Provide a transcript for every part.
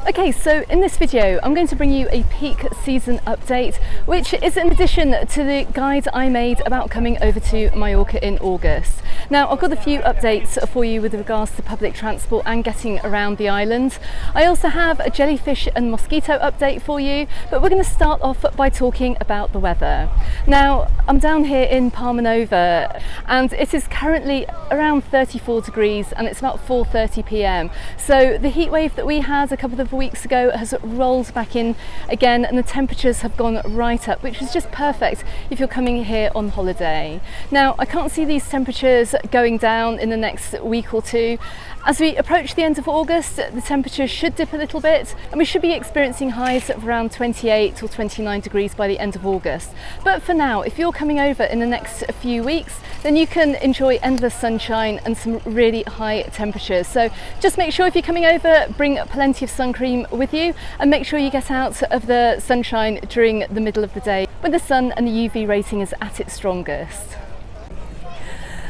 Okay, so in this video I'm going to bring you a peak season update, which is in addition to the guide I made about coming over to Mallorca in August. Now I've got a few updates for you with regards to public transport and getting around the island. I also have a jellyfish and mosquito update for you, but we're going to start off by talking about the weather. Now I'm down here in Palmanova and it is currently around 34 degrees and it's about 4:30 p.m. So the heat wave that we had a couple of weeks ago has rolled back in again and the temperatures have gone right up, which is just perfect if you're coming here on holiday. Now I can't see these temperatures going down in the next week or two. As we approach the end of August, the temperatures should dip a little bit and we should be experiencing highs of around 28 or 29 degrees by the end of August. But for now, if you're coming over in the next few weeks, then you can enjoy endless sunshine and some really high temperatures. So just make sure if you're coming over, bring plenty of sun cream with you and make sure you get out of the sunshine during the middle of the day when the sun and the UV rating is at its strongest.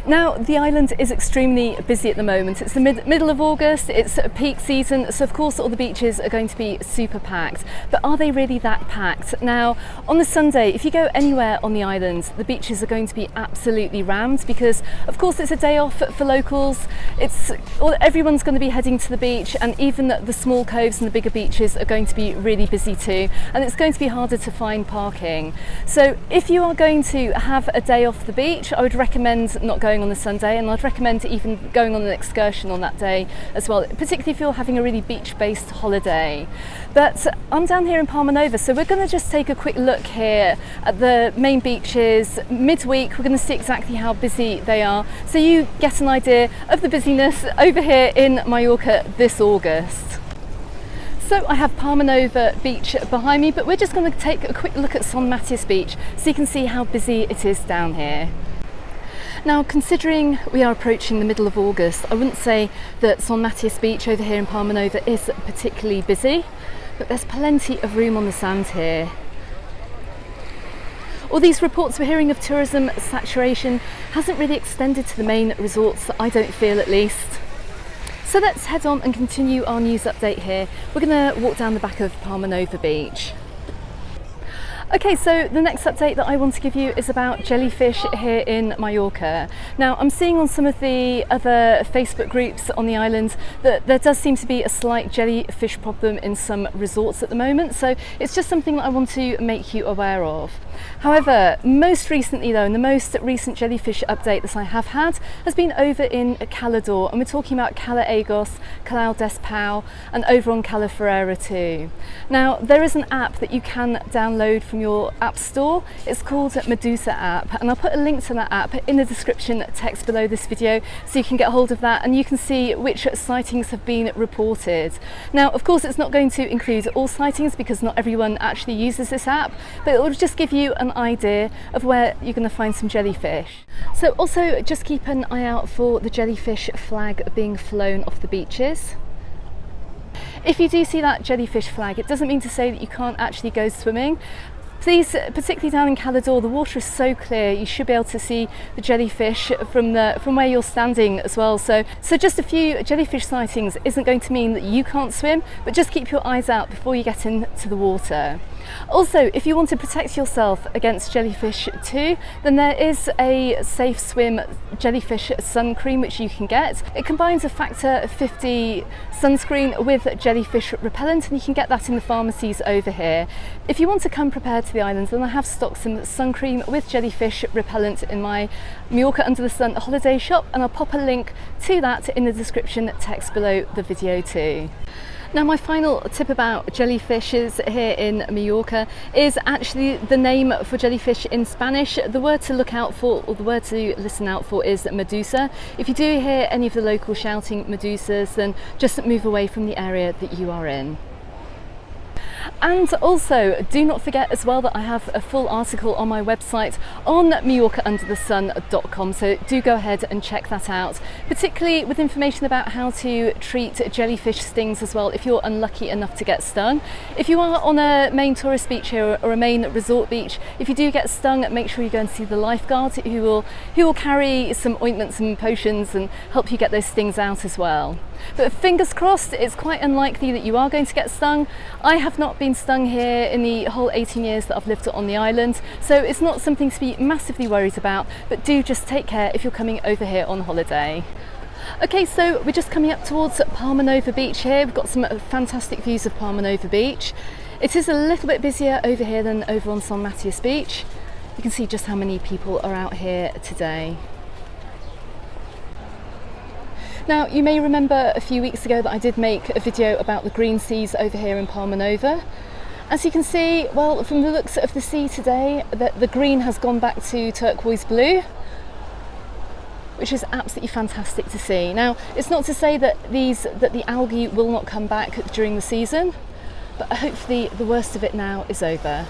Now the island is extremely busy at the moment. It's the middle of August, it's peak season, so of course all the beaches are going to be super packed. But are they really that packed? Now on the Sunday, if you go anywhere on the island, the beaches are going to be absolutely rammed because of course it's a day off for locals. Everyone's going to be heading to the beach, and even the small coves and the bigger beaches are going to be really busy too, and it's going to be harder to find parking. So if you are going to have a day off the beach, I would recommend not going on the Sunday, and I'd recommend even going on an excursion on that day as well, particularly if you're having a really beach-based holiday. But I'm down here in Palmanova, so we're going to just take a quick look here at the main beaches midweek. We're going to see exactly how busy they are, so you get an idea of the busyness over here in Mallorca this August. So I have Palmanova beach behind me, but we're just going to take a quick look at Son Matias beach so you can see how busy it is down here. Now, considering we are approaching the middle of August, I wouldn't say that Son Matias beach over here in Palmanova is particularly busy, but there's plenty of room on the sand here. All these reports we're hearing of tourism saturation hasn't really extended to the main resorts, I don't feel at least. So let's head on and continue our news update here. We're going to walk down the back of Palmanova beach. Okay, so the next update that I want to give you is about jellyfish here in Mallorca. Now, I'm seeing on some of the other Facebook groups on the island that there does seem to be a slight jellyfish problem in some resorts at the moment, so it's just something that I want to make you aware of. However, most recently though, and the most recent jellyfish update that I have had has been over in Calador, and we're talking about Cala Agos, Calau des Pau, and over on Cala Ferreira too. Now, there is an app that you can download from your app store. It's called Medusa app, and I'll put a link to that app in the description text below this video so you can get hold of that and you can see which sightings have been reported. Now, of course, it's not going to include all sightings because not everyone actually uses this app, but it will just give you an idea of where you're going to find some jellyfish. So also just keep an eye out for the jellyfish flag being flown off the beaches. If you do see that jellyfish flag, it doesn't mean to say that you can't actually go swimming. Please, particularly down in Calador, the water is so clear you should be able to see the jellyfish from where you're standing as well. So just a few jellyfish sightings isn't going to mean that you can't swim, but just keep your eyes out before you get into the water. Also, if you want to protect yourself against jellyfish too, then there is a Safe Swim jellyfish sun cream which you can get. It combines a factor 50 sunscreen with jellyfish repellent, and you can get that in the pharmacies over here. If you want to come prepared to the islands, then I have stocked some sun cream with jellyfish repellent in my Mallorca Under the Sun holiday shop, and I'll pop a link to that in the description text below the video too. Now, my final tip about jellyfishes here in Mallorca is actually the name for jellyfish in Spanish. The word to look out for, or the word to listen out for, is medusa. If you do hear any of the locals shouting medusas, then just move away from the area that you are in. And also, do not forget as well that I have a full article on my website on MallorcaUnderTheSun.com, so do go ahead and check that out, particularly with information about how to treat jellyfish stings as well if you're unlucky enough to get stung. If you are on a main tourist beach here or a main resort beach, if you do get stung, make sure you go and see the lifeguard who will carry some ointments and potions and help you get those stings out as well. But fingers crossed, it's quite unlikely that you are going to get stung. I have not been stung here in the whole 18 years that I've lived on the island, so it's not something to be massively worried about, but do just take care if you're coming over here on holiday. Okay, so we're just coming up towards Palmanova Beach here. We've got some fantastic views of Palmanova Beach. It is a little bit busier over here than over on Son Matias Beach. You can see just how many people are out here today. Now, you may remember a few weeks ago that I did make a video about the green seas over here in Palmanova. As you can see, well, from the looks of the sea today, the green has gone back to turquoise blue, which is absolutely fantastic to see. Now, it's not to say that the algae will not come back during the season, but hopefully the worst of it now is over.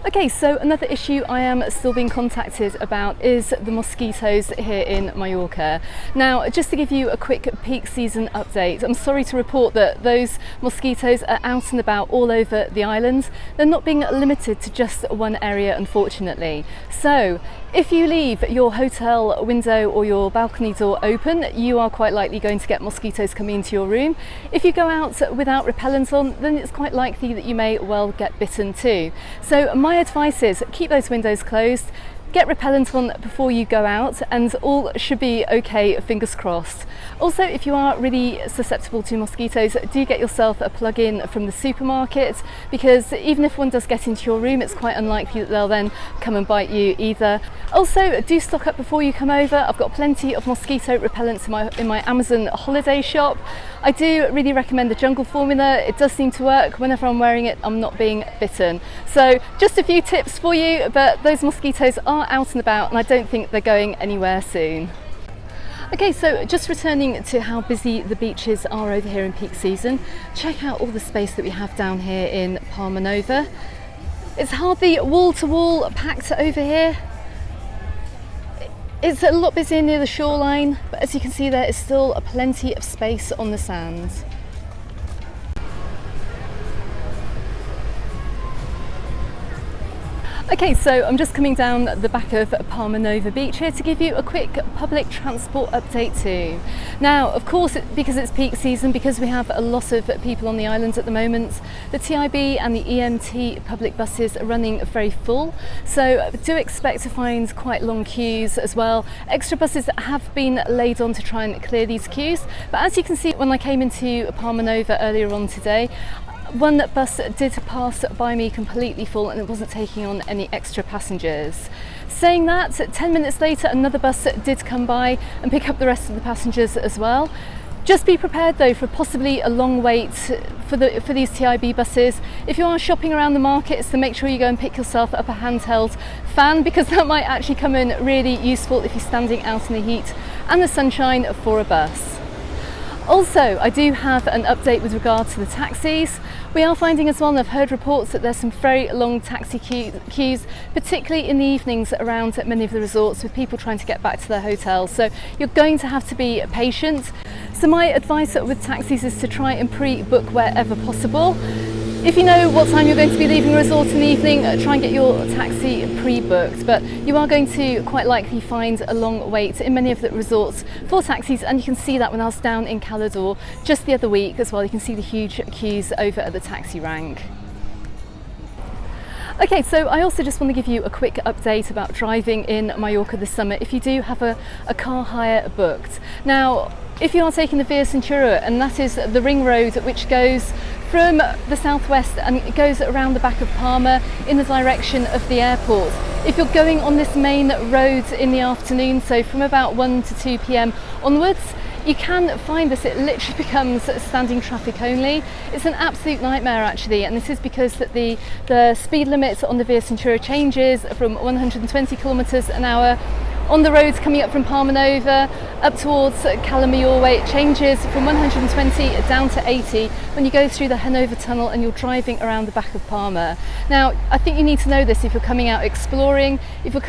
Okay, so another issue I am still being contacted about is the mosquitoes here in Mallorca. Now, just to give you a quick peak season update, I'm sorry to report that those mosquitoes are out and about all over the island. They're not being limited to just one area, unfortunately. So, if you leave your hotel window or your balcony door open, you are quite likely going to get mosquitoes coming into your room. If you go out without repellent on, then it's quite likely that you may well get bitten too. So my advice is keep those windows closed, get repellent on before you go out, and all should be okay, fingers crossed. Also, if you are really susceptible to mosquitoes, do get yourself a plug-in from the supermarket, because even if one does get into your room, it's quite unlikely that they'll then come and bite you either. Also, do stock up before you come over. I've got plenty of mosquito repellents in my Amazon holiday shop. I do really recommend the jungle formula. It does seem to work. Whenever I'm wearing it, I'm not being bitten. So just a few tips for you, but those mosquitoes are out and about, and I don't think they're going anywhere soon. Okay, so just returning to how busy the beaches are over here in peak season, check out all the space that we have down here in Palmanova. It's hardly wall to wall packed over here. It's a lot busier near the shoreline, but as you can see, there is still plenty of space on the sands. Okay, so I'm just coming down the back of Palmanova Beach here to give you a quick public transport update too. Now, of course, because it's peak season, because we have a lot of people on the island at the moment, the TIB and the EMT public buses are running very full. So do expect to find quite long queues as well. Extra buses have been laid on to try and clear these queues. But as you can see, when I came into Palmanova earlier on today, one bus did pass by me completely full, and it wasn't taking on any extra passengers. Saying that, 10 minutes later another bus did come by and pick up the rest of the passengers as well. Just be prepared though for possibly a long wait for these TIB buses. If you are shopping around the markets, then make sure you go and pick yourself up a handheld fan, because that might actually come in really useful if you're standing out in the heat and the sunshine for a bus. Also, I do have an update with regard to the taxis. We are finding as well, and I've heard reports that there's some very long taxi queues, particularly in the evenings around many of the resorts, with people trying to get back to their hotels. So you're going to have to be patient. So my advice with taxis is to try and pre-book wherever possible. If you know what time you're going to be leaving a resort in the evening, try and get your taxi pre-booked, but you are going to quite likely find a long wait in many of the resorts for taxis, and you can see that when I was down in Calidore just the other week as well. You can see the huge queues over at the taxi rank. Okay, so I also just want to give you a quick update about driving in Mallorca this summer if you do have a car hire booked. Now, if you are taking the Via Cintura, and that is the ring road which goes from the southwest and it goes around the back of Palma in the direction of the airport. If you're going on this main road in the afternoon, so from about 1 to 2 p.m. onwards, you can find this, it literally becomes standing traffic only. It's an absolute nightmare actually, and this is because that the speed limit on the Via Cintura changes from 120 kilometers an hour on the roads coming up from Palmanova up towards Cala Mayor. It changes from 120 down to 80 when you go through the Hanover Tunnel and you're driving around the back of Palma. Now, I think you need to know this if you're coming out exploring. If you're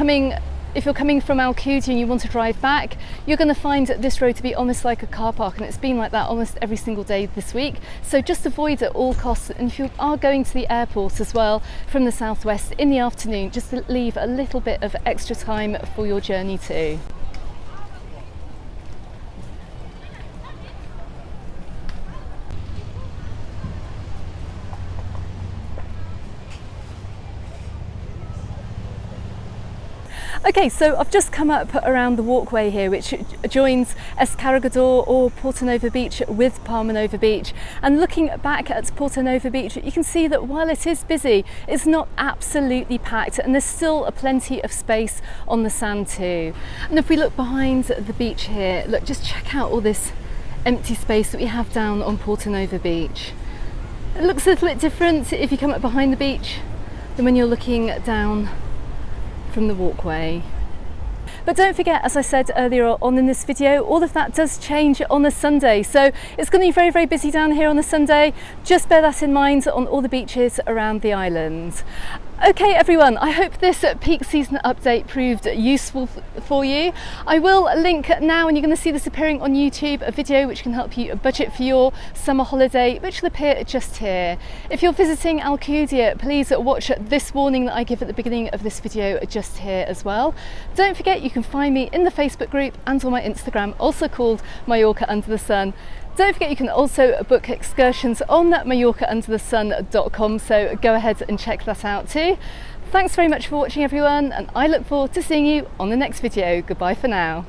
coming from Alcudia and you want to drive back, you're going to find this road to be almost like a car park, and it's been like that almost every single day this week. So just avoid at all costs, and if you are going to the airport as well from the southwest in the afternoon, just leave a little bit of extra time for your journey too. Okay, so I've just come up around the walkway here which joins Es Carregado or PortoNovo Beach with Palmanova Beach, and looking back at PortoNovo Beach you can see that while it is busy, it's not absolutely packed and there's still plenty of space on the sand too. And if we look behind the beach here, look, just check out all this empty space that we have down on PortoNovo Beach. It looks a little bit different if you come up behind the beach than when you're looking down from the walkway. But don't forget, as I said earlier on in this video, all of that does change on a Sunday. So it's going to be very, very busy down here on a Sunday. Just bear that in mind on all the beaches around the island. Okay everyone, I hope this peak season update proved useful for you. I will link now, and you're going to see this appearing on YouTube, a video which can help you budget for your summer holiday, which will appear just here. If you're visiting Alcudia, please watch this warning that I give at the beginning of this video just here as well. Don't forget, you can find me in the Facebook group and on my Instagram, also called Mallorca Under the Sun. Don't forget, you can also book excursions on MallorcaUnderTheSun.com, so go ahead and check that out too. Thanks very much for watching everyone, and I look forward to seeing you on the next video. Goodbye for now.